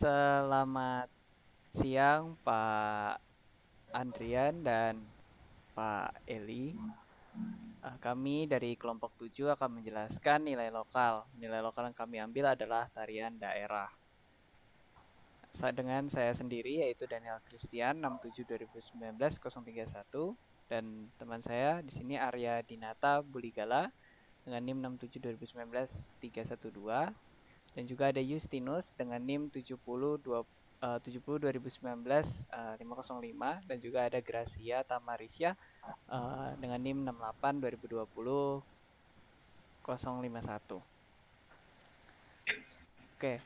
Selamat siang Pak Andrian dan Pak Eli. Kami dari kelompok 7 akan menjelaskan nilai lokal. Nilai lokal yang kami ambil adalah tarian daerah. Dengan saya sendiri yaitu Daniel Christian 67/2019-031 dan teman saya di sini Arya Dinata Buligala dengan NIM 67/2019-312 dan juga ada Justinus dengan NIM 70 2019 dan juga ada Gracia Tamarisya dengan NIM 68 2020 051. Oke.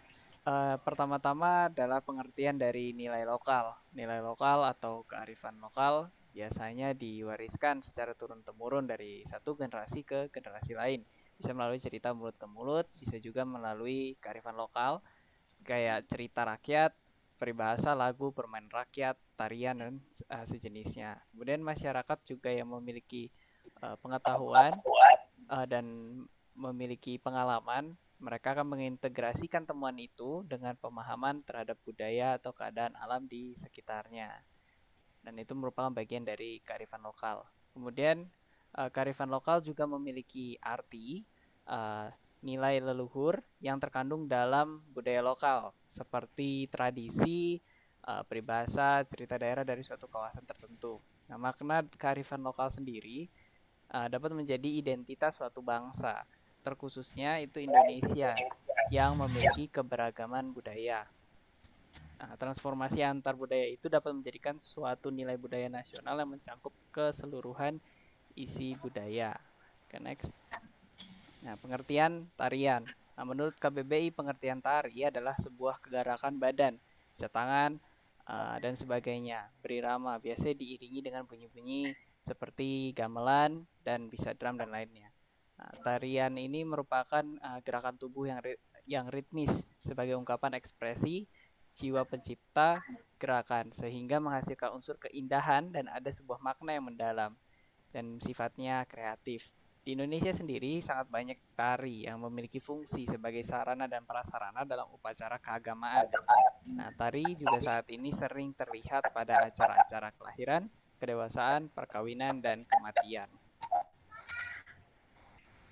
Pertama-tama adalah pengertian dari nilai lokal. Nilai lokal atau kearifan lokal biasanya diwariskan secara turun-temurun dari satu generasi ke generasi lain. Bisa melalui cerita mulut ke mulut, bisa juga melalui kearifan lokal kayak cerita rakyat, peribahasa, lagu, permainan rakyat, tarian, dan sejenisnya. Kemudian masyarakat juga yang memiliki pengetahuan dan memiliki pengalaman, mereka akan mengintegrasikan temuan itu dengan pemahaman terhadap budaya atau keadaan alam di sekitarnya. Dan itu merupakan bagian dari kearifan lokal. Kemudian kearifan lokal juga memiliki arti nilai leluhur yang terkandung dalam budaya lokal, seperti tradisi, peribahasa, cerita daerah dari suatu kawasan tertentu. Nah, makna kearifan lokal sendiri dapat menjadi identitas suatu bangsa, terkhususnya itu Indonesia yang memiliki keberagaman budaya. Nah, transformasi antar budaya itu dapat menjadikan suatu nilai budaya nasional yang mencakup keseluruhan isi budaya. Okay, next. Nah, pengertian tarian. Nah, menurut KBBI, pengertian tari adalah sebuah kegerakan badan, bisa tangan, dan sebagainya, berirama, biasanya diiringi dengan bunyi-bunyi seperti gamelan dan bisa drum dan lainnya. Nah, tarian ini merupakan gerakan tubuh yang ritmis sebagai ungkapan ekspresi jiwa pencipta gerakan sehingga menghasilkan unsur keindahan dan ada sebuah makna yang mendalam dan sifatnya kreatif. Di Indonesia sendiri sangat banyak tari yang memiliki fungsi sebagai sarana dan prasarana dalam upacara keagamaan. Nah, tari juga saat ini sering terlihat pada acara-acara kelahiran, kedewasaan, perkawinan, dan kematian.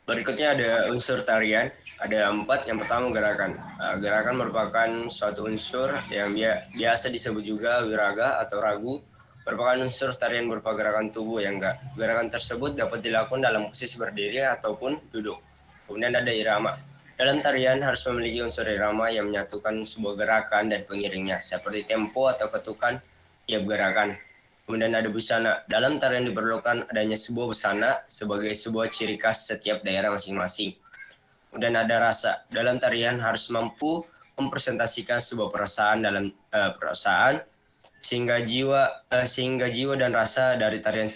Berikutnya ada unsur tarian, ada 4. Yang pertama gerakan. Gerakan merupakan suatu unsur yang biasa disebut juga wiraga atau ragu, merupakan unsur tarian berupa gerakan tubuh yang enggak. Gerakan tersebut dapat dilakukan dalam posisi berdiri ataupun duduk. Kemudian ada irama. Dalam tarian harus memiliki unsur irama yang menyatukan sebuah gerakan dan pengiringnya, seperti tempo atau ketukan tiap gerakan. Kemudian ada busana. Dalam tarian diperlukan adanya sebuah busana sebagai sebuah ciri khas setiap daerah masing-masing. Kemudian ada rasa. Dalam tarian harus mampu mempresentasikan sebuah perasaan dalam perasaan sehingga jiwa dan rasa dari tarian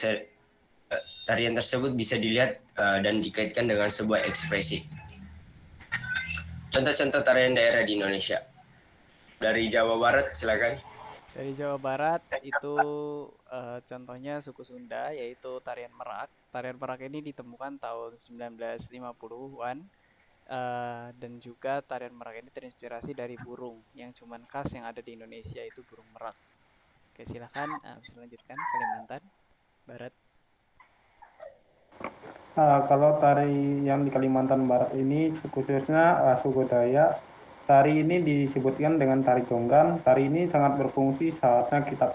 tersebut bisa dilihat dan dikaitkan dengan sebuah ekspresi. Contoh-contoh tarian daerah di Indonesia. Dari Jawa Barat, silakan. Dari Jawa Barat itu contohnya suku Sunda yaitu tarian merak. Tarian merak ini ditemukan tahun 1950-an dan juga tarian merak ini terinspirasi dari burung yang cuman khas yang ada di Indonesia itu burung merak. Oke, silakan bisa lanjutkan Kalimantan Barat. Kalau tari yang di Kalimantan Barat ini khususnya suku Dayak, tari ini disebutkan dengan tari Jonggan. Tari ini sangat berfungsi saatnya kita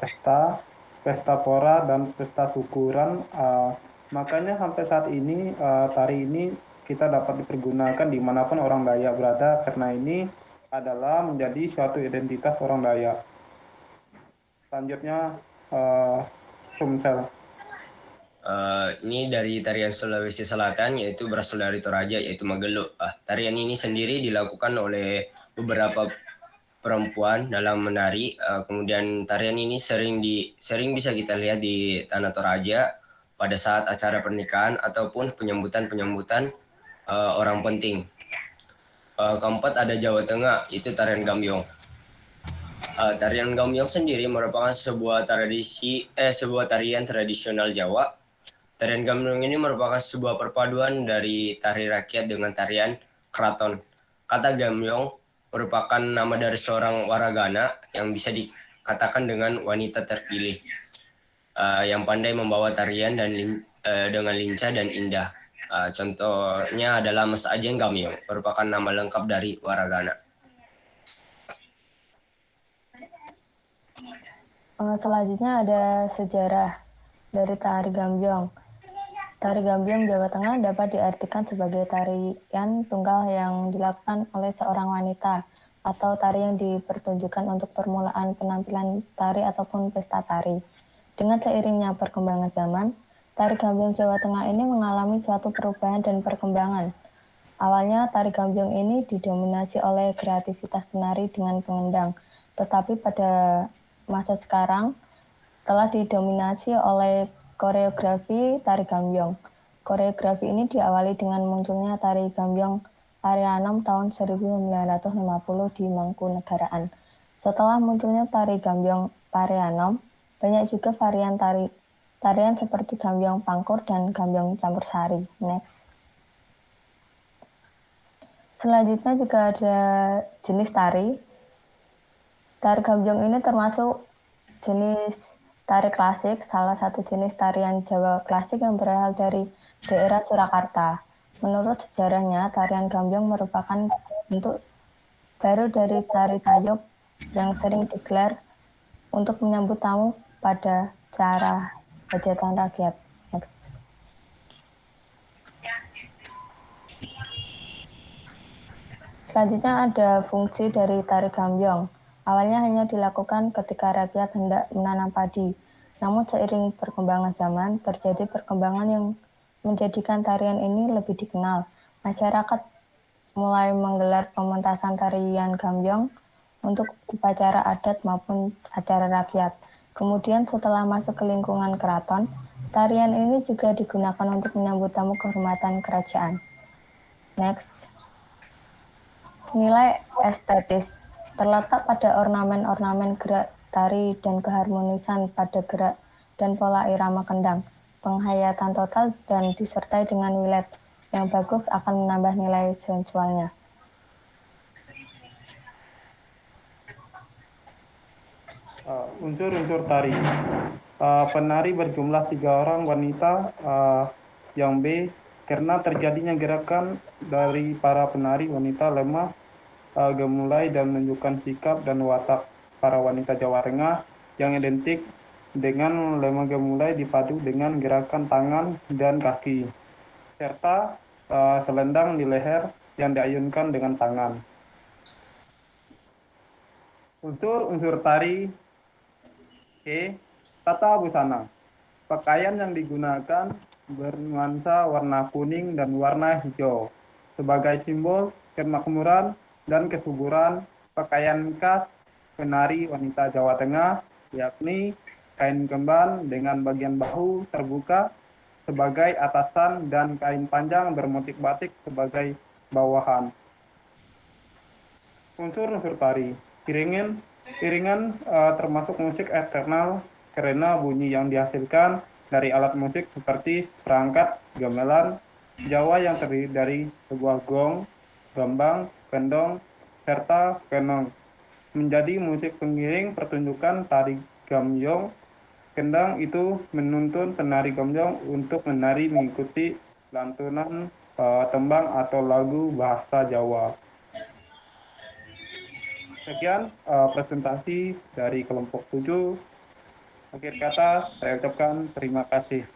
pesta pora dan pesta syukuran. Makanya sampai saat ini tari ini kita dapat dipergunakan dimanapun orang Dayak berada karena ini adalah menjadi suatu identitas orang Dayak. Selanjutnya Sumsel. Ini dari tarian Sulawesi Selatan, yaitu berasal dari Toraja, yaitu Magelo. Tarian ini sendiri dilakukan oleh beberapa perempuan dalam menari. Kemudian tarian ini sering bisa kita lihat di Tanah Toraja pada saat acara pernikahan ataupun penyambutan orang penting. Keempat ada Jawa Tengah, itu tarian Gambyong. Tarian Gambyong sendiri merupakan sebuah tarian tradisional Jawa. Tarian Gambyong ini merupakan sebuah perpaduan dari tari rakyat dengan tarian keraton. Kata Gambyong merupakan nama dari seorang waragana yang bisa dikatakan dengan wanita terpilih, yang pandai membawa tarian dan dengan lincah dan indah. Contohnya adalah Mas Ajeng Gamyong, merupakan nama lengkap dari waragana. Selanjutnya ada sejarah dari tari gambyong. Tari gambyong Jawa Tengah dapat diartikan sebagai tarian tunggal yang dilakukan oleh seorang wanita atau tari yang dipertunjukkan untuk permulaan penampilan tari ataupun pesta tari. Dengan seiringnya perkembangan zaman, tari gambyong Jawa Tengah ini mengalami suatu perubahan dan perkembangan. Awalnya tari gambyong ini didominasi oleh kreativitas penari dengan pengendang, tetapi pada masa sekarang telah didominasi oleh koreografi tari gambyong. Koreografi ini diawali dengan munculnya tari gambyong Parianom tahun 1950 di Mangkunegaraan. Setelah munculnya tari gambyong Parianom, banyak juga varian tarian seperti gambyong pangkur dan gambyong campur sari. Next. Selanjutnya juga ada jenis tari. Tari gambyong ini termasuk jenis tari klasik, salah satu jenis tarian Jawa klasik yang berasal dari daerah Surakarta. Menurut sejarahnya, tarian gambyong merupakan bentuk baru dari tari tayub yang sering digelar untuk menyambut tamu pada acara hajatan rakyat. Next. Selanjutnya ada fungsi dari tari gambyong. Awalnya hanya dilakukan ketika rakyat hendak menanam padi. Namun seiring perkembangan zaman, terjadi perkembangan yang menjadikan tarian ini lebih dikenal. Masyarakat mulai menggelar pementasan tarian gambyong untuk upacara adat maupun acara rakyat. Kemudian setelah masuk ke lingkungan keraton, tarian ini juga digunakan untuk menyambut tamu kehormatan kerajaan. Next. Nilai estetis terletak pada ornamen-ornamen gerak tari dan keharmonisan pada gerak dan pola irama kendang. Penghayatan total dan disertai dengan wilet yang bagus akan menambah nilai sensualnya. Unsur-unsur tari. Penari berjumlah 3 orang wanita. Yang B, karena terjadinya gerakan dari para penari wanita lemah, gemulai dan menunjukkan sikap dan watak para wanita Jawa Tengah yang identik dengan lemah gemulai dipadu dengan gerakan tangan dan kaki, serta selendang di leher yang diayunkan dengan tangan. Unsur-unsur tari. E. Tata busana. Pakaian yang digunakan bernuansa warna kuning dan warna hijau sebagai simbol kemakmuran dan kesuburan. Pakaian khas penari wanita Jawa Tengah yakni kain kemban dengan bagian bahu terbuka sebagai atasan dan kain panjang bermotif batik sebagai bawahan. Unsur-unsur tari. Iringan termasuk musik eksternal karena bunyi yang dihasilkan dari alat musik seperti perangkat gamelan Jawa yang terdiri dari sebuah gong, gambang, kendong, serta kenong. Menjadi musik pengiring pertunjukan tari gambyong. Kendang itu menuntun penari gambyong untuk menari mengikuti lantunan tembang atau lagu bahasa Jawa. Sekian presentasi dari kelompok 7. Akhir kata, saya ucapkan terima kasih.